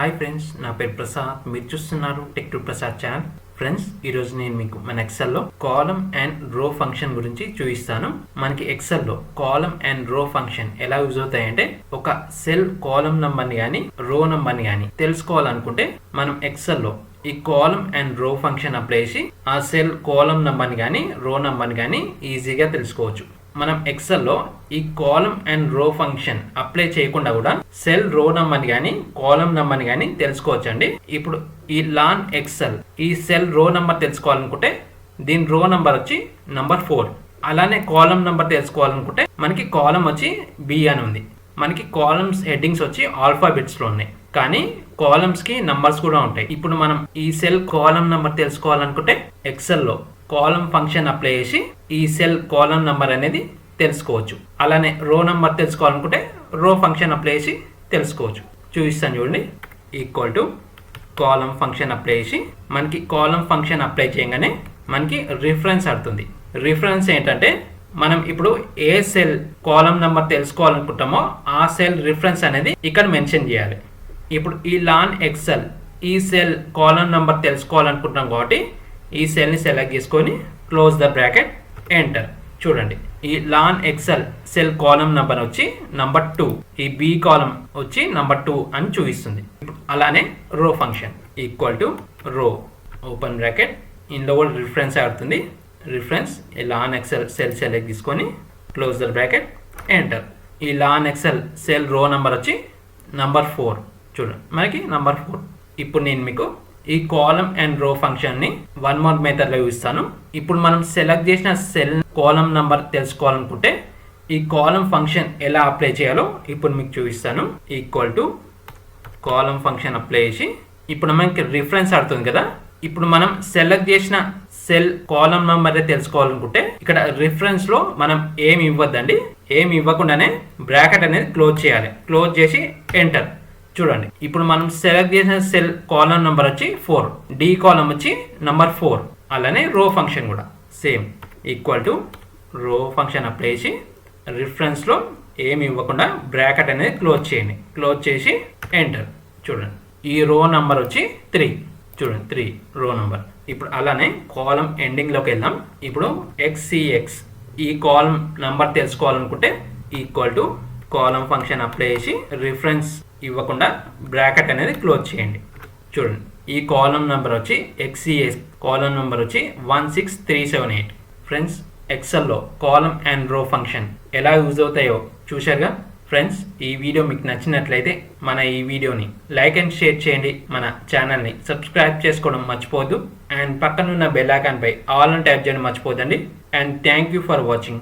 Hi friends, నా పేరు ప్రసాద్. మీరు చూస్తున్నారు tech to Prasad channel. Friends, ఈరోజు నేను మీకు మన ఎక్సెల్లో కాలం అండ్ రో ఫంక్షన్ గురించి చూపిస్తాను. మనకి ఎక్సెల్లో కాలం అండ్ రో ఫంక్షన్ ఎలా యూజ్ అవుతాయంటే, ఒక సెల్ కాలం నంబర్ని కానీ రో నంబర్ని కానీ తెలుసుకోవాలనుకుంటే మనం ఎక్సెల్లో ఈ కాలం అండ్ రో ఫంక్షన్ అప్లై చేసి ఆ సెల్ కాలం నంబర్ని కానీ రో నంబర్ని కానీ ఈజీగా తెలుసుకోవచ్చు. మనం ఎక్సెల్లో ఈ కాలం అండ్ రో ఫంక్షన్ అప్లై చేయకుండా కూడా సెల్ రో నంబర్ని కానీ కాలం నంబర్ని కానీ తెలుసుకోవచ్చండి. ఇప్పుడు ఈ లాన్ ఎక్సెల్ ఈ సెల్ రో నంబర్ తెలుసుకోవాలనుకుంటే దీని రో నంబర్ వచ్చి నంబర్ 4. అలానే కాలం నంబర్ తెలుసుకోవాలనుకుంటే మనకి కాలం వచ్చి బి అని ఉంది. మనకి కాలమ్స్ హెడ్డింగ్స్ వచ్చి ఆల్ఫాబెట్స్ లో ఉన్నాయి, కానీ కాలమ్స్ కి నంబర్స్ కూడా ఉంటాయి. ఇప్పుడు మనం ఈ సెల్ కాలం నంబర్ తెలుసుకోవాలనుకుంటే ఎక్సెల్లో కాలం ఫంక్షన్ అప్లై చేసి ఈ సెల్ కాలం నంబర్ అనేది తెలుసుకోవచ్చు. అలానే రో నంబర్ తెలుసుకోవాలనుకుంటే రో ఫంక్షన్ అప్లై చేసి తెలుసుకోవచ్చు. చూపిస్తాను చూడండి. Equal to column function apply చేసి మనకి కాలం ఫంక్షన్ అప్లై చేయగానే మనకి రిఫరెన్స్ అవుతుంది. రిఫరెన్స్ ఏంటంటే, మనం ఇప్పుడు ఏ సెల్ కాలం నంబర్ తెలుసుకోవాలనుకుంటామో ఆ సెల్ రిఫరెన్స్ అనేది ఇక్కడ మెన్షన్ చేయాలి. ఇప్పుడు ఈ లాన్ ఎక్సెల్ ఈ సెల్ కాలం నంబర్ తెలుసుకోవాలనుకుంటాం కాబట్టి ఈ సెల్ని సెలెక్ట్ చేసుకొని క్లోజ్ ద బ్రాకెట్, ఎంటర్. చూడండి, ఈ లాన్ ఎక్సెల్ సెల్ కాలం నంబర్ వచ్చి నంబర్ 2, ఈ బి కాలం వచ్చి నంబర్ 2 అని చూపిస్తుంది. అలానే రో ఫంక్షన్ ఈక్వల్ టు రో ఓపెన్ బ్రాకెట్, ఇందులో కూడా రిఫరెన్స్ అవుతుంది. రిఫరెన్స్ ఈ లాన్ ఎక్సెల్ సెల్ సెలెక్ట్ తీసుకొని క్లోజ్ ద బ్రాకెట్, ఎంటర్. ఈ లాన్ ఎక్సెల్ సెల్ రో నంబర్ వచ్చి నంబర్ 4. చూడండి, మనకి నంబర్ 4. ఇప్పుడు నేను మీకు ఈ కాలం అండ్ రో ఫంక్షన్ ని వన్ మోర్ మెథడ్ లో చూపిస్తాను. ఇప్పుడు మనం సెలెక్ట్ చేసిన సెల్ కాలం నంబర్ తెలుసుకోవాలనుకుంటే ఈ కాలం ఫంక్షన్ ఎలా అప్లై చేయాలో ఇప్పుడు మీకు చూపిస్తాను. Equal to column function apply చేసి ఇప్పుడు మనకి రిఫరెన్స్ ఆడుతుంది కదా. ఇప్పుడు మనం సెలెక్ట్ చేసిన సెల్ కాలం నంబర్ తెలుసుకోవాలనుకుంటే ఇక్కడ రిఫరెన్స్ లో మనం ఏమి ఇవ్వద్దండి. ఏమి ఇవ్వకుండానే బ్రాకెట్ అనేది క్లోజ్ చేయాలి. క్లోజ్ చేసి ఎంటర్. చూడండి, ఇప్పుడు మనం సెలెక్ట్ చేసిన సెల్ కాలం నెంబర్ వచ్చి 4, డి కాలం వచ్చి నంబర్ 4. అలానే రో ఫంక్షన్ కూడా సేమ్. ఈక్వల్ టు రో ఫంక్షన్ అప్లై చేసి రిఫరెన్స్ లో ఏమి ఇవ్వకుండా బ్రాకెట్ అనేది క్లోజ్ చేయండి. క్లోజ్ చేసి ఎంటర్. చూడండి, ఈ రో నంబర్ వచ్చి 3. చూడండి, 3 రో నంబర్. ఇప్పుడు అలానే కాలం ఎండింగ్ లోకి వెళ్దాం. ఇప్పుడు ఎక్స్సిఎక్స్ ఈ కాలం నంబర్ తెలుసుకోవాలనుకుంటే equal to column function apply చేసి రిఫరెన్స్ ఇవ్వకుండా బ్రాకెట్ అనేది క్లోజ్ చేయండి. చూడండి, ఈ కాలం నెంబర్ వచ్చి ఎక్స్సిఎస్ కాలం నెంబర్ వచ్చి 16378. ఫ్రెండ్స్, ఎక్సెల్లో కాలం అండ్ రో ఫంక్షన్ ఎలా యూజ్ అవుతాయో చూశారుగా. ఫ్రెండ్స్, ఈ వీడియో మీకు నచ్చినట్లయితే మన ఈ వీడియోని లైక్ అండ్ షేర్ చేయండి. మన ఛానల్ని సబ్స్క్రైబ్ చేసుకోవడం మర్చిపోవద్దు. అండ్ పక్కనున్న బెల్ ఐకాన్ పై ఆల్ అని ట్యాప్ చేయడం మర్చిపోదండి. And thank you for watching.